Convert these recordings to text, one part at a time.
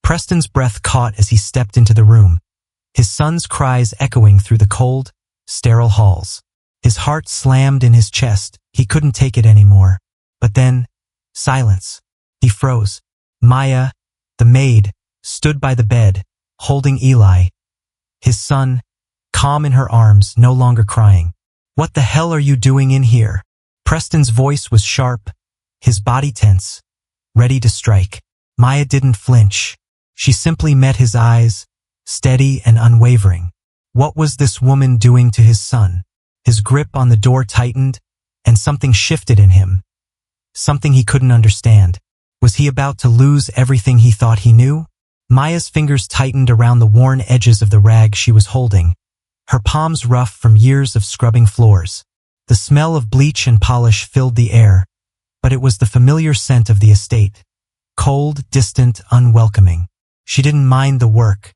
Preston's breath caught as he stepped into the room, his son's cries echoing through the cold, sterile halls. His heart slammed in his chest. He couldn't take it anymore. But then, silence. He froze. Maya, the maid, stood by the bed, holding Eli, his son, calm in her arms, no longer crying. "What the hell are you doing in here?" Preston's voice was sharp, his body tense, ready to strike. Maya didn't flinch. She simply met his eyes, steady and unwavering. What was this woman doing to his son? His grip on the door tightened, and something shifted in him. Something he couldn't understand. Was he about to lose everything he thought he knew? Maya's fingers tightened around the worn edges of the rag she was holding, her palms rough from years of scrubbing floors. The smell of bleach and polish filled the air, but it was the familiar scent of the estate. Cold, distant, unwelcoming. She didn't mind the work.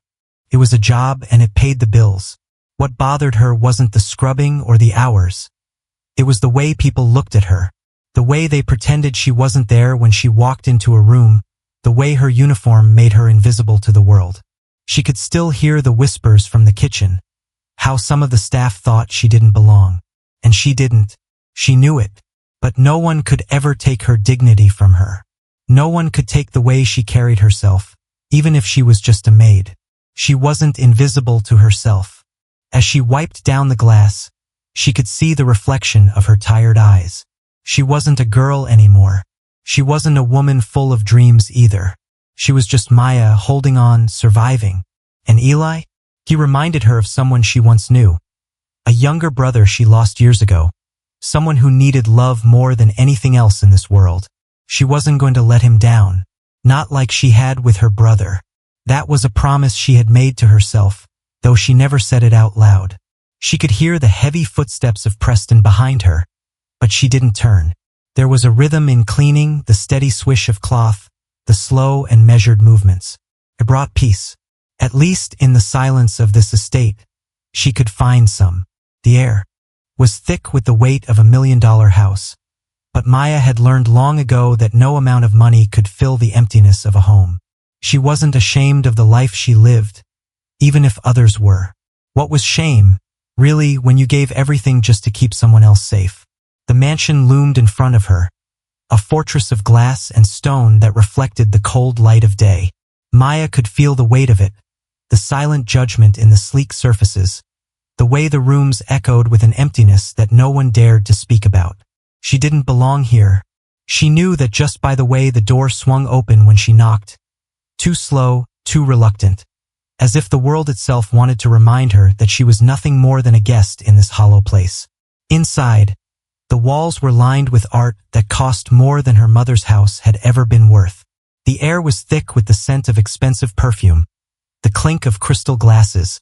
It was a job and it paid the bills. What bothered her wasn't the scrubbing or the hours. It was the way people looked at her. The way they pretended she wasn't there when she walked into a room. The way her uniform made her invisible to the world. She could still hear the whispers from the kitchen. How some of the staff thought she didn't belong. And she didn't. She knew it. But no one could ever take her dignity from her. No one could take the way she carried herself, even if she was just a maid. She wasn't invisible to herself. As she wiped down the glass, she could see the reflection of her tired eyes. She wasn't a girl anymore. She wasn't a woman full of dreams either. She was just Maya, holding on, surviving. And Eli? He reminded her of someone she once knew. A younger brother she lost years ago. Someone who needed love more than anything else in this world. She wasn't going to let him down. Not like she had with her brother. That was a promise she had made to herself, though she never said it out loud. She could hear the heavy footsteps of Preston behind her, but she didn't turn. There was a rhythm in cleaning, the steady swish of cloth, the slow and measured movements. It brought peace. At least in the silence of this estate, she could find some. The air was thick with the weight of $1 million house. But Maya had learned long ago that no amount of money could fill the emptiness of a home. She wasn't ashamed of the life she lived, even if others were. What was shame, really, when you gave everything just to keep someone else safe? The mansion loomed in front of her, a fortress of glass and stone that reflected the cold light of day. Maya could feel the weight of it, the silent judgment in the sleek surfaces, the way the rooms echoed with an emptiness that no one dared to speak about. She didn't belong here. She knew that just by the way the door swung open when she knocked. Too slow, too reluctant. As if the world itself wanted to remind her that she was nothing more than a guest in this hollow place. Inside, the walls were lined with art that cost more than her mother's house had ever been worth. The air was thick with the scent of expensive perfume, the clink of crystal glasses,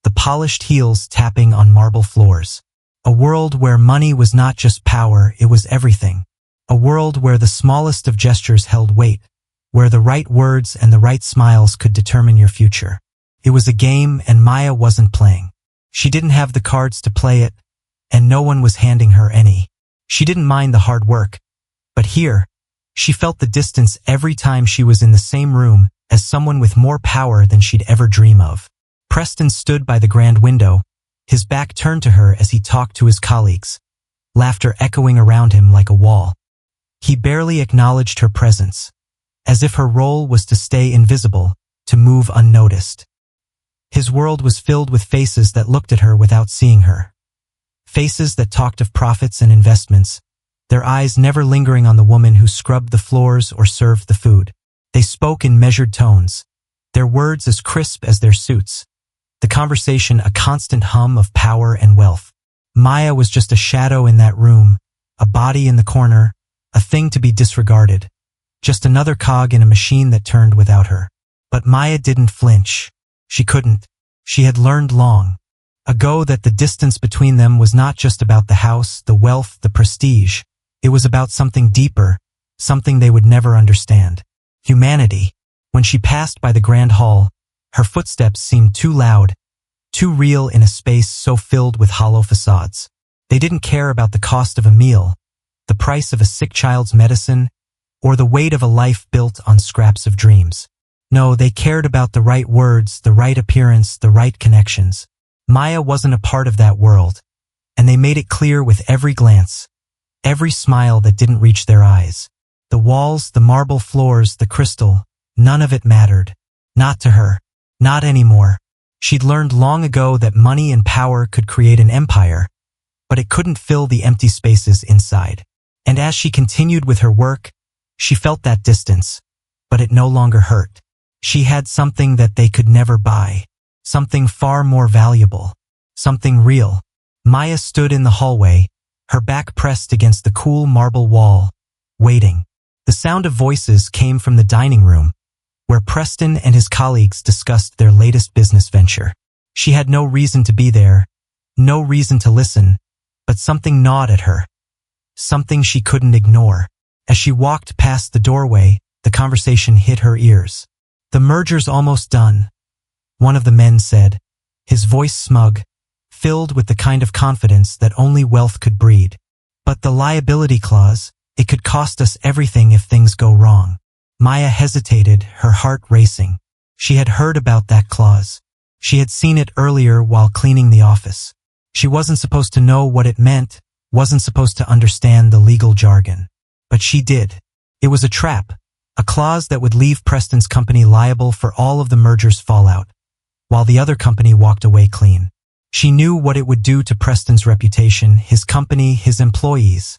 the polished heels tapping on marble floors. A world where money was not just power, it was everything. A world where the smallest of gestures held weight, where the right words and the right smiles could determine your future. It was a game, and Maya wasn't playing. She didn't have the cards to play it, and no one was handing her any. She didn't mind the hard work. But here, she felt the distance every time she was in the same room as someone with more power than she'd ever dream of. Preston stood by the grand window, his back turned to her as he talked to his colleagues, laughter echoing around him like a wall. He barely acknowledged her presence, as if her role was to stay invisible, to move unnoticed. His world was filled with faces that looked at her without seeing her. Faces that talked of profits and investments, their eyes never lingering on the woman who scrubbed the floors or served the food. They spoke in measured tones, their words as crisp as their suits, the conversation a constant hum of power and wealth. Maya was just a shadow in that room, a body in the corner, a thing to be disregarded, just another cog in a machine that turned without her. But Maya didn't flinch. She couldn't. She had learned long ago that the distance between them was not just about the house, the wealth, the prestige. It was about something deeper, something they would never understand. Humanity. When she passed by the grand hall, her footsteps seemed too loud, too real in a space so filled with hollow facades. They didn't care about the cost of a meal, the price of a sick child's medicine, or the weight of a life built on scraps of dreams. No, they cared about the right words, the right appearance, the right connections. Maya wasn't a part of that world, and they made it clear with every glance, every smile that didn't reach their eyes. The walls, the marble floors, the crystal, none of it mattered. Not to her. Not anymore. She'd learned long ago that money and power could create an empire, but it couldn't fill the empty spaces inside. And as she continued with her work, she felt that distance, but it no longer hurt. She had something that they could never buy, something far more valuable, something real. Maya stood in the hallway, her back pressed against the cool marble wall, waiting. The sound of voices came from the dining room, where Preston and his colleagues discussed their latest business venture. She had no reason to be there, no reason to listen, but something gnawed at her, something she couldn't ignore. As she walked past the doorway, the conversation hit her ears. "The merger's almost done," one of the men said, his voice smug, filled with the kind of confidence that only wealth could breed. "But the liability clause, it could cost us everything if things go wrong." Maya hesitated, her heart racing. She had heard about that clause. She had seen it earlier while cleaning the office. She wasn't supposed to know what it meant, wasn't supposed to understand the legal jargon. But she did. It was a trap, a clause that would leave Preston's company liable for all of the merger's fallout, while the other company walked away clean. She knew what it would do to Preston's reputation, his company, his employees,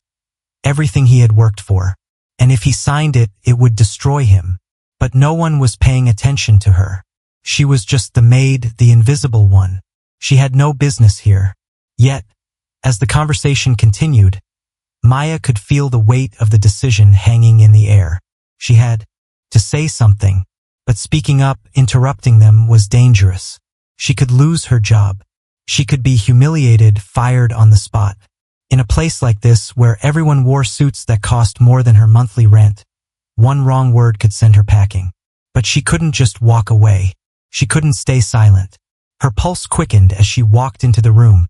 everything he had worked for. And if he signed it, it would destroy him. But no one was paying attention to her. She was just the maid, the invisible one. She had no business here. Yet, as the conversation continued, Maya could feel the weight of the decision hanging in the air. She had to say something, but speaking up, interrupting them, was dangerous. She could lose her job. She could be humiliated, fired on the spot. In a place like this, where everyone wore suits that cost more than her monthly rent, one wrong word could send her packing. But she couldn't just walk away. She couldn't stay silent. Her pulse quickened as she walked into the room,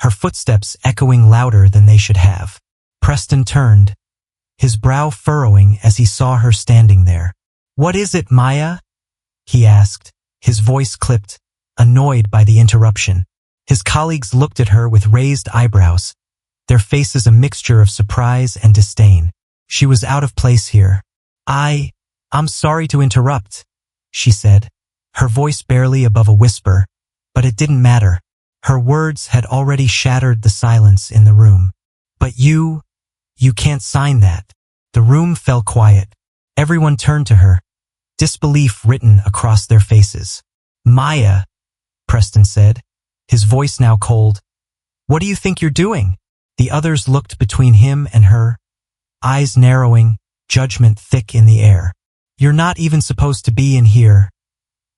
her footsteps echoing louder than they should have. Preston turned, his brow furrowing as he saw her standing there. "What is it, Maya?" he asked, his voice clipped, annoyed by the interruption. His colleagues looked at her with raised eyebrows, their faces a mixture of surprise and disdain. She was out of place here. I'm sorry to interrupt," she said, her voice barely above a whisper, but it didn't matter. Her words had already shattered the silence in the room. "But you can't sign that." The room fell quiet. Everyone turned to her, disbelief written across their faces. "Maya," Preston said, his voice now cold, "what do you think you're doing?" The others looked between him and her, eyes narrowing, judgment thick in the air. "You're not even supposed to be in here,"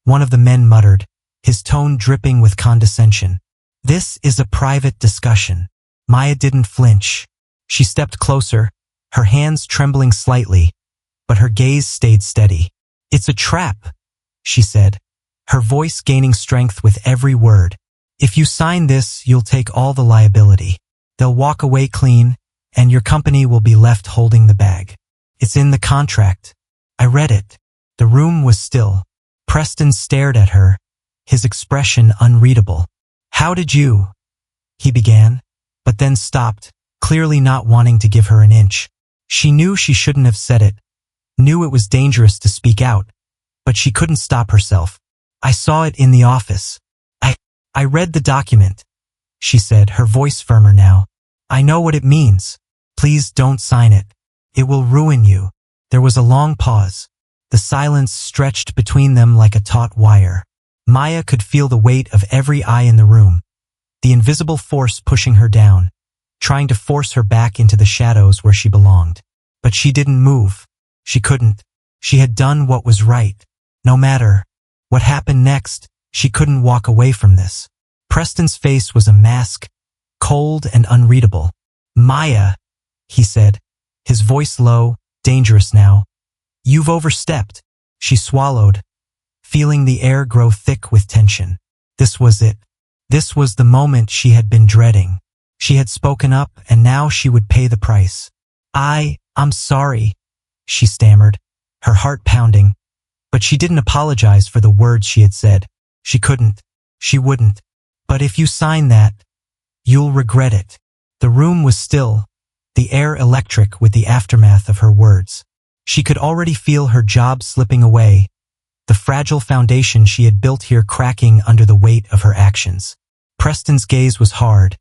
one of the men muttered, his tone dripping with condescension. "This is a private discussion." Maya didn't flinch. She stepped closer, her hands trembling slightly, but her gaze stayed steady. "It's a trap," she said, her voice gaining strength with every word. "If you sign this, you'll take all the liability. They'll walk away clean, and your company will be left holding the bag. It's in the contract. I read it." The room was still. Preston stared at her, his expression unreadable. "How did you?" he began, but then stopped, clearly not wanting to give her an inch. She knew she shouldn't have said it, knew it was dangerous to speak out, but she couldn't stop herself. "I saw it in the office. I read the document," she said, her voice firmer now. "I know what it means. Please don't sign it. It will ruin you." There was a long pause. The silence stretched between them like a taut wire. Maya could feel the weight of every eye in the room, the invisible force pushing her down, trying to force her back into the shadows where she belonged. But she didn't move. She couldn't. She had done what was right. No matter what happened next, she couldn't walk away from this. Preston's face was a mask, cold and unreadable. "Maya," he said, his voice low, dangerous now. "You've overstepped." She swallowed, feeling the air grow thick with tension. This was it. This was the moment she had been dreading. She had spoken up, and now she would pay the price. I'm sorry," she stammered, her heart pounding. But she didn't apologize for the words she had said. She couldn't. She wouldn't. But if you sign that, you'll regret it. The room was still, the air electric with the aftermath of her words. She could already feel her job slipping away, the fragile foundation she had built here cracking under the weight of her actions. Preston's gaze was hard,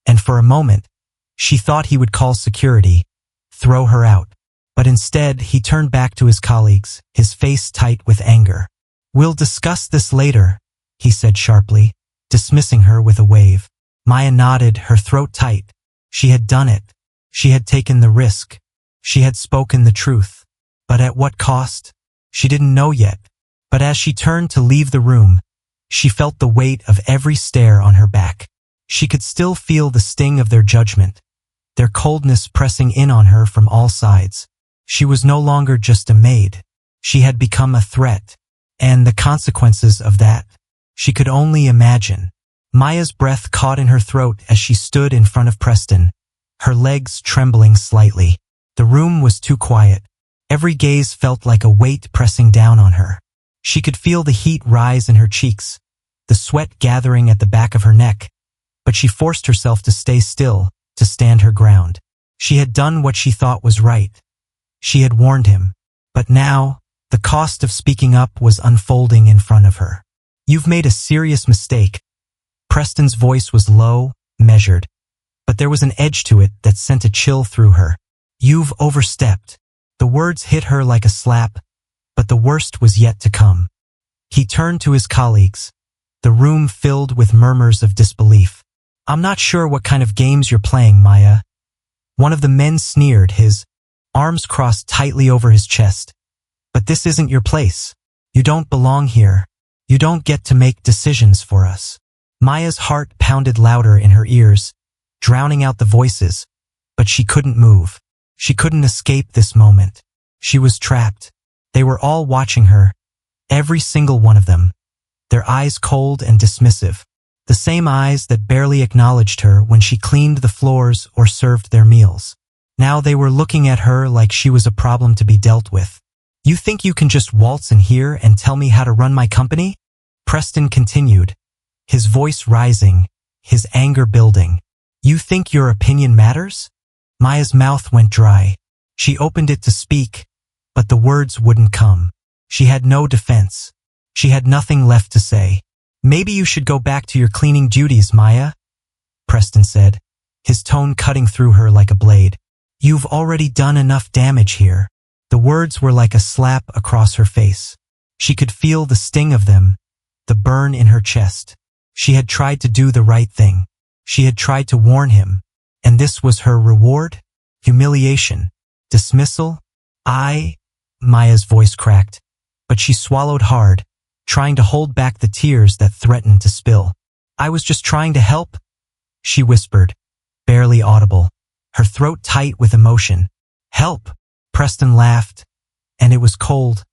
and for a moment, she thought he would call security, throw her out. But instead, he turned back to his colleagues, his face tight with anger. "We'll discuss this later," he said sharply, dismissing her with a wave. Maya nodded, her throat tight. She had done it. She had taken the risk. She had spoken the truth. But at what cost? She didn't know yet. But as she turned to leave the room, she felt the weight of every stare on her back. She could still feel the sting of their judgment, their coldness pressing in on her from all sides. She was no longer just a maid. She had become a threat. And the consequences of that, she could only imagine. Maya's breath caught in her throat as she stood in front of Preston, her legs trembling slightly. The room was too quiet. Every gaze felt like a weight pressing down on her. She could feel the heat rise in her cheeks, the sweat gathering at the back of her neck, but she forced herself to stay still, to stand her ground. She had done what she thought was right. She had warned him. But now, the cost of speaking up was unfolding in front of her. "You've made a serious mistake." Preston's voice was low, measured, but there was an edge to it that sent a chill through her. "You've overstepped." The words hit her like a slap, but the worst was yet to come. He turned to his colleagues, the room filled with murmurs of disbelief. "I'm not sure what kind of games you're playing, Maya." One of the men sneered, his arms crossed tightly over his chest. "But this isn't your place. You don't belong here. You don't get to make decisions for us." Maya's heart pounded louder in her ears, drowning out the voices, but she couldn't move. She couldn't escape this moment. She was trapped. They were all watching her, every single one of them, their eyes cold and dismissive, the same eyes that barely acknowledged her when she cleaned the floors or served their meals. Now they were looking at her like she was a problem to be dealt with. "You think you can just waltz in here and tell me how to run my company?" Preston continued, his voice rising, his anger building. "You think your opinion matters?" Maya's mouth went dry. She opened it to speak, but the words wouldn't come. She had no defense. She had nothing left to say. "Maybe you should go back to your cleaning duties, Maya," Preston said, his tone cutting through her like a blade. "You've already done enough damage here." The words were like a slap across her face. She could feel the sting of them, the burn in her chest. She had tried to do the right thing. She had tried to warn him. And this was her reward? Humiliation? Dismissal? Maya's voice cracked, but she swallowed hard, trying to hold back the tears that threatened to spill. "I was just trying to help," she whispered, barely audible, her throat tight with emotion. "Help?" Preston laughed, and it was cold,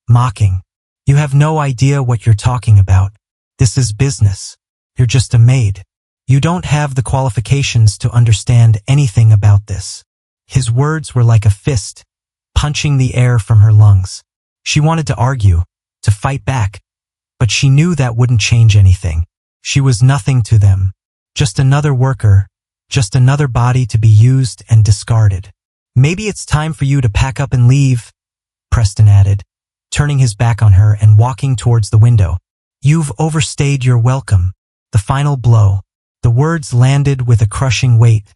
mocking. "You have no idea what you're talking about. This is business. You're just a maid. You don't have the qualifications to understand anything about this." His words were like a fist, punching the air from her lungs. She wanted to argue, to fight back, but she knew that wouldn't change anything. She was nothing to them. Just another worker, just another body to be used and discarded. "Maybe it's time for you to pack up and leave," Preston added, turning his back on her and walking towards the window. "You've overstayed your welcome." The final blow. The words landed with a crushing weight,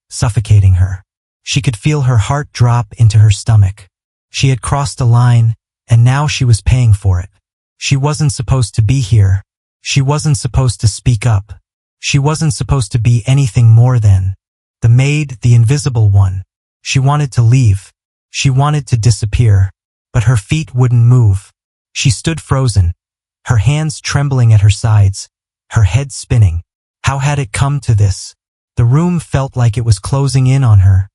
suffocating her. She could feel her heart drop into her stomach. She had crossed a line, and now she was paying for it. She wasn't supposed to be here. She wasn't supposed to speak up. She wasn't supposed to be anything more than the maid, the invisible one. She wanted to leave. She wanted to disappear, but her feet wouldn't move. She stood frozen, her hands trembling at her sides, her head spinning. How had it come to this? The room felt like it was closing in on her,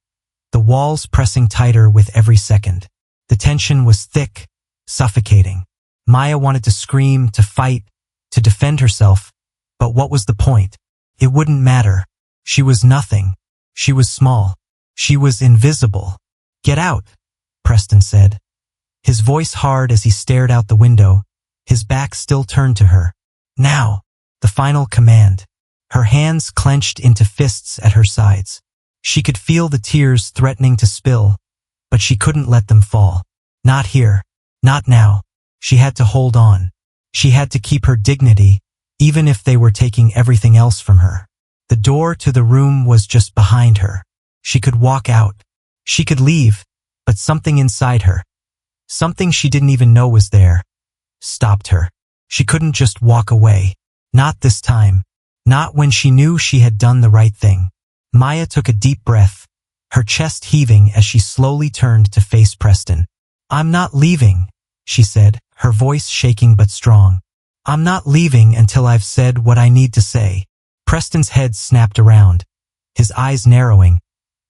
the walls pressing tighter with every second. The tension was thick, suffocating. Maya wanted to scream, to fight, to defend herself, but what was the point? It wouldn't matter. She was nothing. She was small. She was invisible. "Get out," Preston said, his voice hard as he stared out the window, his back still turned to her. Now, the final command. Her hands clenched into fists at her sides. She could feel the tears threatening to spill, but she couldn't let them fall. Not here. Not now. She had to hold on. She had to keep her dignity, even if they were taking everything else from her. The door to the room was just behind her. She could walk out. She could leave, but something inside her, something she didn't even know was there, stopped her. She couldn't just walk away. Not this time. Not when she knew she had done the right thing. Maya took a deep breath, her chest heaving as she slowly turned to face Preston. I'm not leaving, she said, her voice shaking but strong. I'm not leaving until I've said what I need to say. Preston's head snapped around, his eyes narrowing,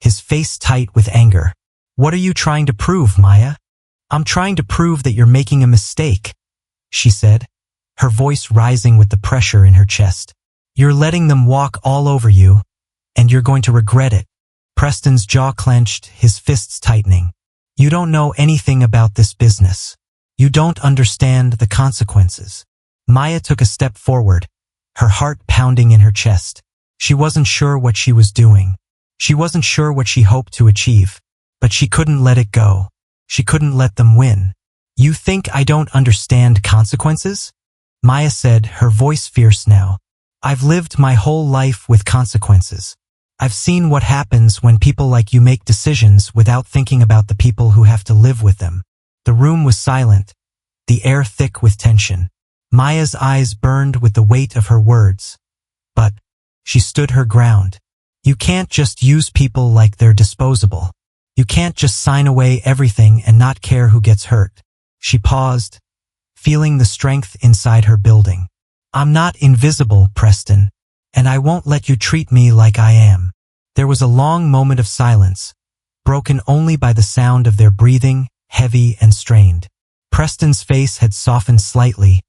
his face tight with anger. What are you trying to prove, Maya? I'm trying to prove that you're making a mistake, she said, her voice rising with the pressure in her chest. You're letting them walk all over you, and you're going to regret it. Preston's jaw clenched, his fists tightening. You don't know anything about this business. You don't understand the consequences. Maya took a step forward, her heart pounding in her chest. She wasn't sure what she was doing. She wasn't sure what she hoped to achieve, but she couldn't let it go. She couldn't let them win. You think I don't understand consequences? Maya said, her voice fierce now. I've lived my whole life with consequences. I've seen what happens when people like you make decisions without thinking about the people who have to live with them. The room was silent, the air thick with tension. Maya's eyes burned with the weight of her words. But she stood her ground. You can't just use people like they're disposable. You can't just sign away everything and not care who gets hurt. She paused, feeling the strength inside her building. I'm not invisible, Preston, and I won't let you treat me like I am. There was a long moment of silence, broken only by the sound of their breathing, heavy and strained. Preston's face had softened slightly,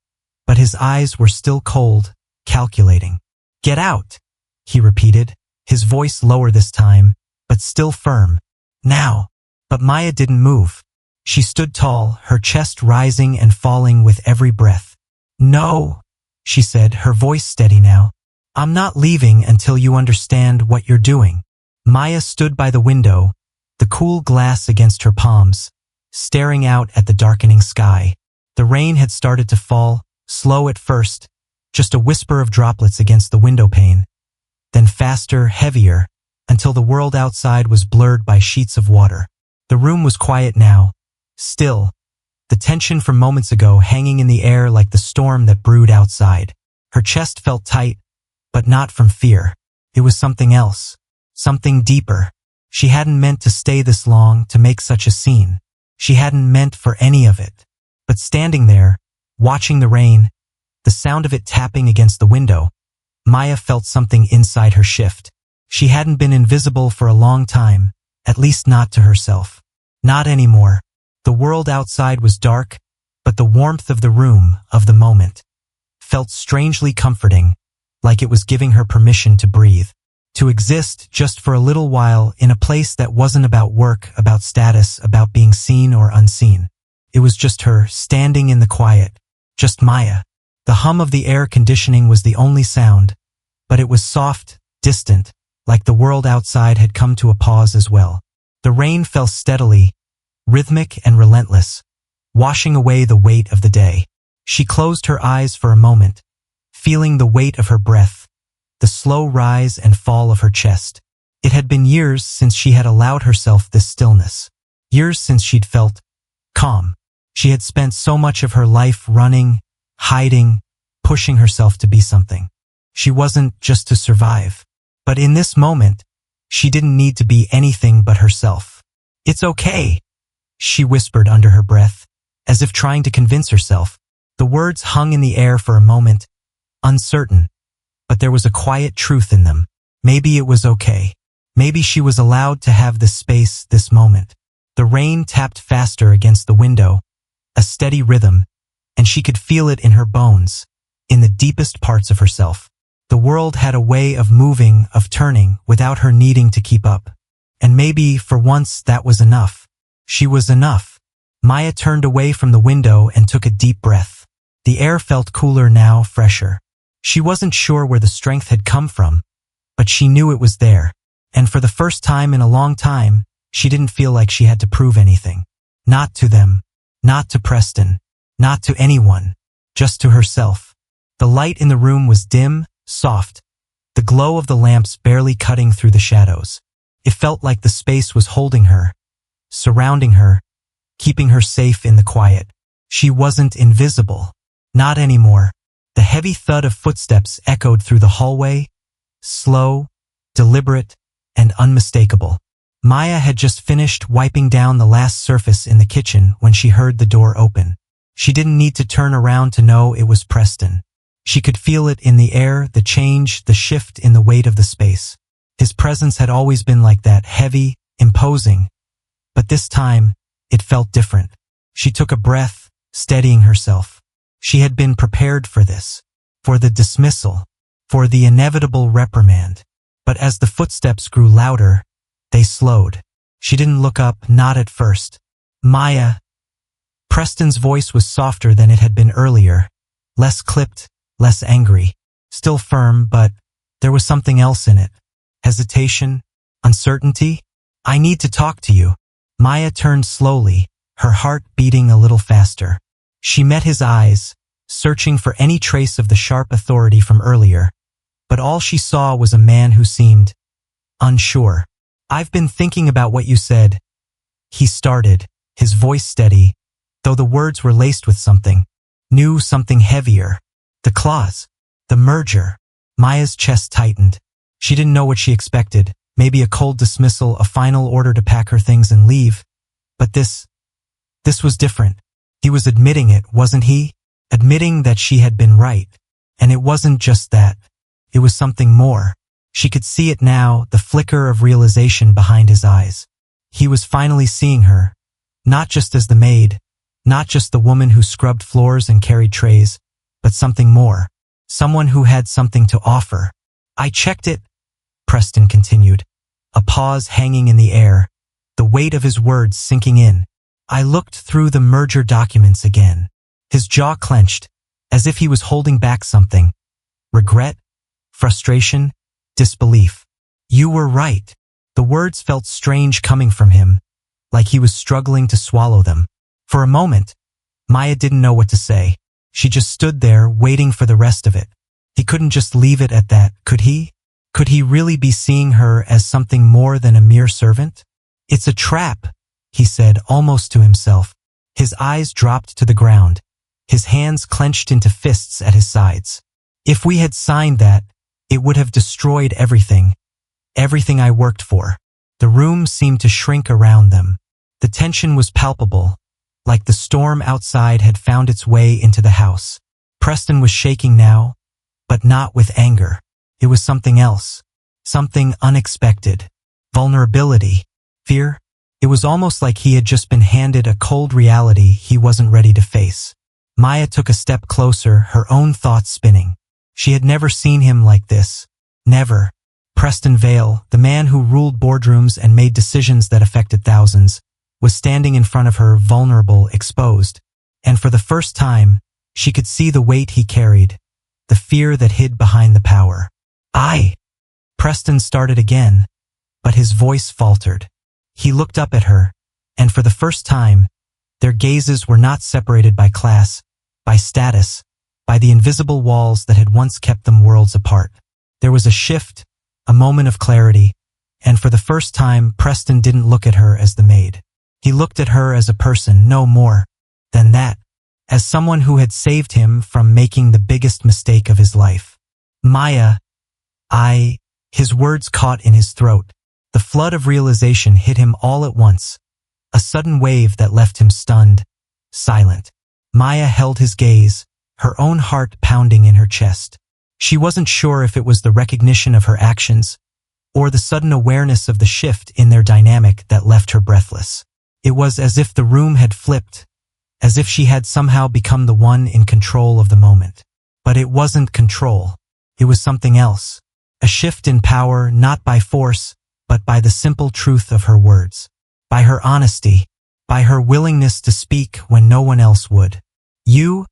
but his eyes were still cold, calculating. Get out, he repeated, his voice lower this time, but still firm. Now. But Maya didn't move. She stood tall, her chest rising and falling with every breath. No, she said, her voice steady now. I'm not leaving until you understand what you're doing. Maya stood by the window, the cool glass against her palms, staring out at the darkening sky. The rain had started to fall, slow at first, just a whisper of droplets against the window pane, then faster, heavier, until the world outside was blurred by sheets of water. The room was quiet now, still, the tension from moments ago hanging in the air like the storm that brewed outside. Her chest felt tight, but not from fear. It was something else, something deeper. She hadn't meant to stay this long, to make such a scene. She hadn't meant for any of it. But standing there, watching the rain, the sound of it tapping against the window, Maya felt something inside her shift. She hadn't been invisible for a long time, at least not to herself. Not anymore. The world outside was dark, but the warmth of the room, of the moment, felt strangely comforting, like it was giving her permission to breathe, to exist just for a little while in a place that wasn't about work, about status, about being seen or unseen. It was just her, standing in the quiet, just Maya. The hum of the air conditioning was the only sound, but it was soft, distant, like the world outside had come to a pause as well. The rain fell steadily, rhythmic and relentless, washing away the weight of the day. She closed her eyes for a moment, feeling the weight of her breath, the slow rise and fall of her chest. It had been years since she had allowed herself this stillness. Years since she'd felt calm. She had spent so much of her life running, hiding, pushing herself to be something. She wasn't just to survive. But in this moment, she didn't need to be anything but herself. It's okay, she whispered under her breath, as if trying to convince herself. The words hung in the air for a moment, uncertain, but there was a quiet truth in them. Maybe it was okay. Maybe she was allowed to have this space, this moment. The rain tapped faster against the window, a steady rhythm, and she could feel it in her bones, in the deepest parts of herself. The world had a way of moving, of turning, without her needing to keep up. And maybe, for once, that was enough. She was enough. Maya turned away from the window and took a deep breath. The air felt cooler now, fresher. She wasn't sure where the strength had come from, but she knew it was there. And for the first time in a long time, she didn't feel like she had to prove anything. Not to them, not to Preston, not to anyone, just to herself. The light in the room was dim, soft, the glow of the lamps barely cutting through the shadows. It felt like the space was holding her, surrounding her, keeping her safe in the quiet. She wasn't invisible. Not anymore. The heavy thud of footsteps echoed through the hallway, slow, deliberate, and unmistakable. Maya had just finished wiping down the last surface in the kitchen when she heard the door open. She didn't need to turn around to know it was Preston. She could feel it in the air, the change, the shift in the weight of the space. His presence had always been like that, heavy, imposing. But this time, it felt different. She took a breath, steadying herself. She had been prepared for this, for the dismissal, for the inevitable reprimand. But as the footsteps grew louder, they slowed. She didn't look up, not at first. Maya. Preston's voice was softer than it had been earlier, less clipped, less angry, still firm, but there was something else in it. Hesitation, uncertainty. I need to talk to you. Maya turned slowly, her heart beating a little faster. She met his eyes, searching for any trace of the sharp authority from earlier, but all she saw was a man who seemed unsure. I've been thinking about what you said. He started, his voice steady, though the words were laced with something new, something heavier. The clause, the merger. Maya's chest tightened. She didn't know what she expected, maybe a cold dismissal, a final order to pack her things and leave. But this was different. He was admitting it, wasn't he? Admitting that she had been right. And it wasn't just that. It was something more. She could see it now, the flicker of realization behind his eyes. He was finally seeing her, not just as the maid, not just the woman who scrubbed floors and carried trays, but something more. Someone who had something to offer. I checked it, Preston continued, a pause hanging in the air, the weight of his words sinking in. I looked through the merger documents again. His jaw clenched, as if he was holding back something. Regret, frustration, disbelief. You were right. The words felt strange coming from him, like he was struggling to swallow them. For a moment, Maya didn't know what to say. She just stood there, waiting for the rest of it. He couldn't just leave it at that, could he? Could he really be seeing her as something more than a mere servant? It's a trap, he said, almost to himself. His eyes dropped to the ground, his hands clenched into fists at his sides. If we had signed that, it would have destroyed everything. Everything I worked for. The room seemed to shrink around them. The tension was palpable, like the storm outside had found its way into the house. Preston was shaking now, but not with anger. It was something else. Something unexpected. Vulnerability. Fear. It was almost like he had just been handed a cold reality he wasn't ready to face. Maya took a step closer, her own thoughts spinning. She had never seen him like this. Never. Preston Vale, the man who ruled boardrooms and made decisions that affected thousands, was standing in front of her, vulnerable, exposed. And for the first time, she could see the weight he carried, the fear that hid behind the power. Preston started again, but his voice faltered. He looked up at her, and for the first time, their gazes were not separated by class, by status, by the invisible walls that had once kept them worlds apart. There was a shift, a moment of clarity, and for the first time, Preston didn't look at her as the maid. He looked at her as a person, no more than that, as someone who had saved him from making the biggest mistake of his life. Maya, his words caught in his throat. The flood of realization hit him all at once, a sudden wave that left him stunned, silent. Maya held his gaze, her own heart pounding in her chest. She wasn't sure if it was the recognition of her actions, or the sudden awareness of the shift in their dynamic that left her breathless. It was as if the room had flipped, as if she had somehow become the one in control of the moment. But it wasn't control. It was something else. A shift in power, not by force, but by the simple truth of her words. By her honesty. by her willingness to speak when no one else would. You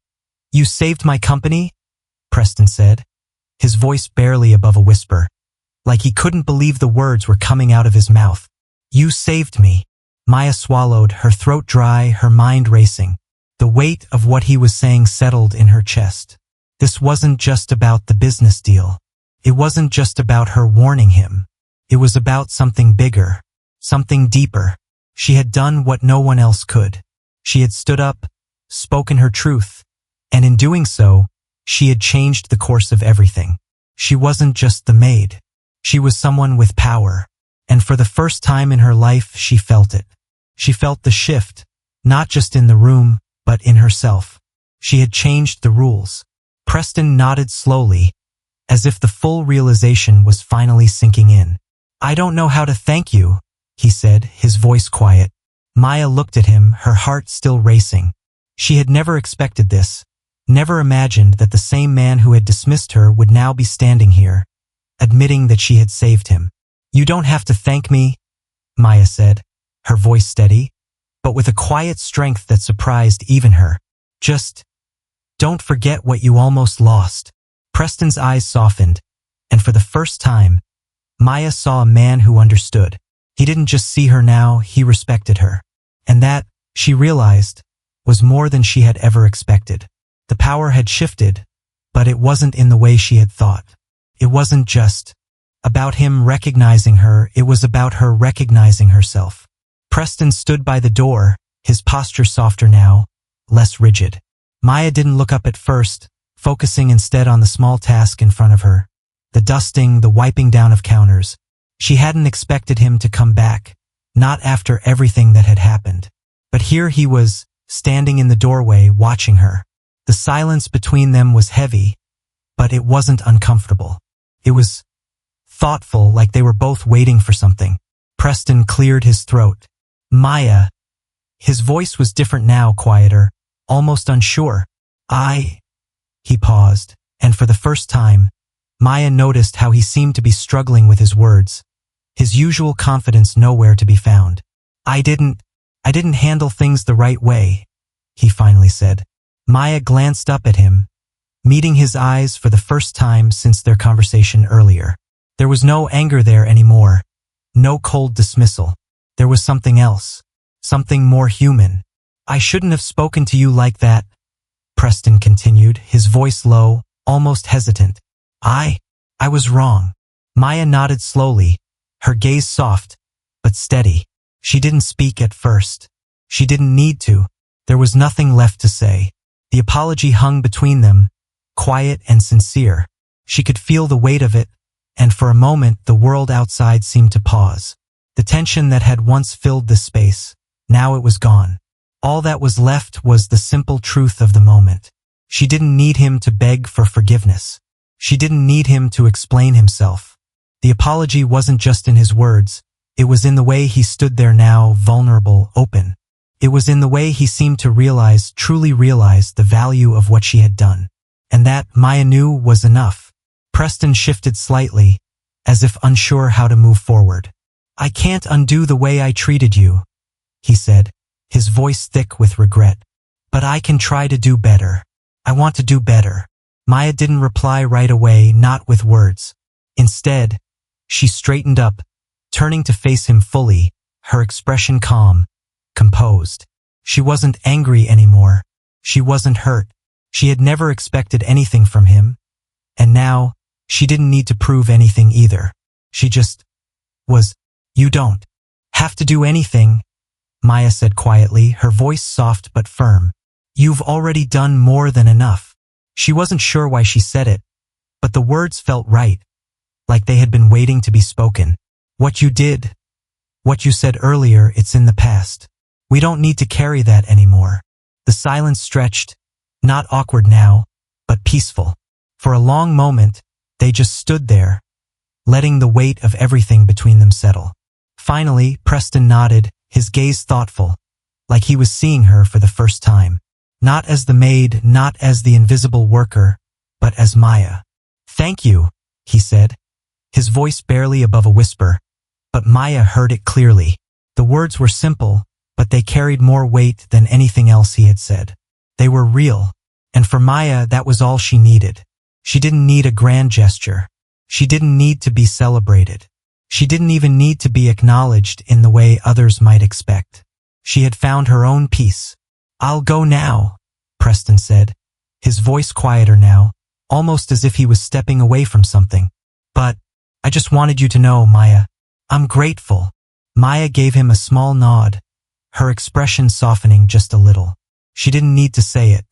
saved my company? Preston said, his voice barely above a whisper, like he couldn't believe the words were coming out of his mouth. You saved me. Maya swallowed, her throat dry, her mind racing. The weight of what he was saying settled in her chest. This wasn't just about the business deal. It wasn't just about her warning him. It was about something bigger, something deeper. She had done what no one else could. She had stood up, spoken her truth, and in doing so, she had changed the course of everything. She wasn't just the maid. She was someone with power, and for the first time in her life, she felt it. She felt the shift, not just in the room, but in herself. She had changed the rules. Preston nodded slowly, as if the full realization was finally sinking in. I don't know how to thank you, he said, his voice quiet. Maya looked at him, her heart still racing. She had never expected this, never imagined that the same man who had dismissed her would now be standing here, admitting that she had saved him. You don't have to thank me, Maya said, her voice steady, but with a quiet strength that surprised even her. Just don't forget what you almost lost. Preston's eyes softened, and for the first time, Maya saw a man who understood. He didn't just see her now, he respected her. And that, she realized, was more than she had ever expected. The power had shifted, but it wasn't in the way she had thought. It wasn't just about him recognizing her, it was about her recognizing herself. Preston stood by the door, his posture softer now, less rigid. Maya didn't look up at first, focusing instead on the small task in front of her. The dusting, the wiping down of counters. She hadn't expected him to come back, not after everything that had happened. But here he was, standing in the doorway, watching her. The silence between them was heavy, but it wasn't uncomfortable. It was thoughtful, like they were both waiting for something. Preston cleared his throat. Maya. His voice was different now, quieter, almost unsure. He paused, and for the first time, Maya noticed how he seemed to be struggling with his words, his usual confidence nowhere to be found. I didn't handle things the right way, he finally said. Maya glanced up at him, meeting his eyes for the first time since their conversation earlier. There was no anger there anymore, no cold dismissal. There was something else, something more human. I shouldn't have spoken to you like that, Preston continued, his voice low, almost hesitant. I was wrong. Maya nodded slowly, her gaze soft, but steady. She didn't speak at first. She didn't need to. There was nothing left to say. The apology hung between them, quiet and sincere. She could feel the weight of it, and for a moment the world outside seemed to pause. The tension that had once filled this space, now it was gone. All that was left was the simple truth of the moment. She didn't need him to beg for forgiveness. She didn't need him to explain himself. The apology wasn't just in his words, it was in the way he stood there now, vulnerable, open. It was in the way he seemed to truly realize the value of what she had done. And that, Maya knew, was enough. Preston shifted slightly, as if unsure how to move forward. I can't undo the way I treated you, he said, his voice thick with regret. But I can try to do better. I want to do better. Maya didn't reply right away, not with words. Instead, she straightened up, turning to face him fully, her expression calm, composed. She wasn't angry anymore. She wasn't hurt. She had never expected anything from him. And now, she didn't need to prove anything either. She just was. You don't have to do anything, Maya said quietly, her voice soft but firm. You've already done more than enough. She wasn't sure why she said it, but the words felt right, like they had been waiting to be spoken. What you did, what you said earlier, it's in the past. We don't need to carry that anymore. The silence stretched, not awkward now, but peaceful. For a long moment, they just stood there, letting the weight of everything between them settle. Finally, Preston nodded, his gaze thoughtful, like he was seeing her for the first time. Not as the maid, not as the invisible worker, but as Maya. Thank you, he said, his voice barely above a whisper, but Maya heard it clearly. The words were simple, but they carried more weight than anything else he had said. They were real, and for Maya that was all she needed. She didn't need a grand gesture. She didn't need to be celebrated. She didn't even need to be acknowledged in the way others might expect. She had found her own peace. "I'll go now," Preston said, his voice quieter now, almost as if he was stepping away from something. "But I just wanted you to know, Maya. I'm grateful." Maya gave him a small nod, her expression softening just a little. She didn't need to say it.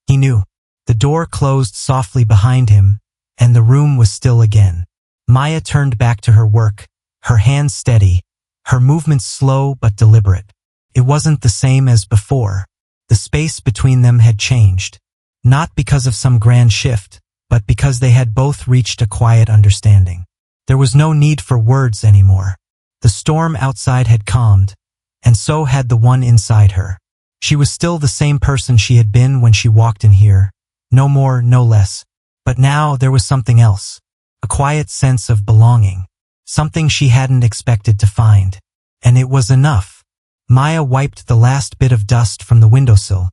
He knew. The door closed softly behind him, and the room was still again. Maya turned back to her work, her hands steady, her movements slow but deliberate. It wasn't the same as before. The space between them had changed. Not because of some grand shift, but because they had both reached a quiet understanding. There was no need for words anymore. The storm outside had calmed, and so had the one inside her. She was still the same person she had been when she walked in here, no more, no less. But now there was something else, a quiet sense of belonging, something she hadn't expected to find. And it was enough. Maya wiped the last bit of dust from the windowsill,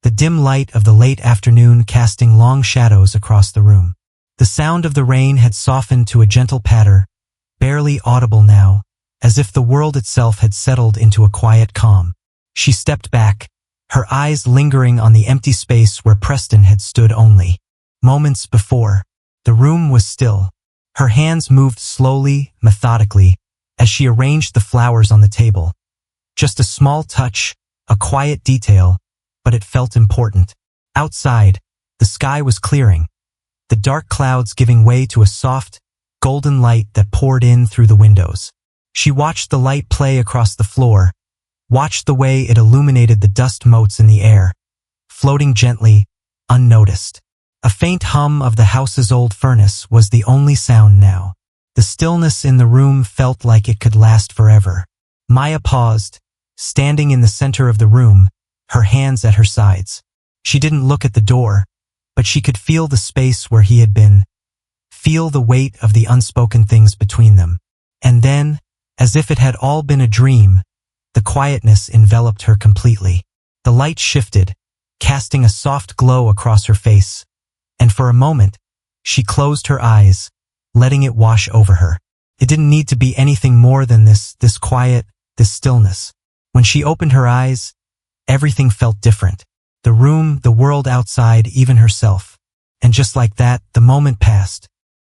the dim light of the late afternoon casting long shadows across the room. The sound of the rain had softened to a gentle patter, barely audible now, as if the world itself had settled into a quiet calm. She stepped back, her eyes lingering on the empty space where Preston had stood only moments before. The room was still. Her hands moved slowly, methodically, as she arranged the flowers on the table. Just a small touch, a quiet detail, but it felt important. Outside, the sky was clearing, the dark clouds giving way to a soft, golden light that poured in through the windows. She watched the light play across the floor, watched the way it illuminated the dust motes in the air, floating gently, unnoticed. A faint hum of the house's old furnace was the only sound now. The stillness in the room felt like it could last forever. Maya paused, standing in the center of the room, her hands at her sides. She didn't look at the door, but she could feel the space where he had been, feel the weight of the unspoken things between them. And then, as if it had all been a dream, the quietness enveloped her completely. The light shifted, casting a soft glow across her face, and for a moment, she closed her eyes, letting it wash over her. It didn't need to be anything more than this quiet, this stillness. When she opened her eyes, everything felt different. The room, the world outside, even herself. And just like that, the moment passed.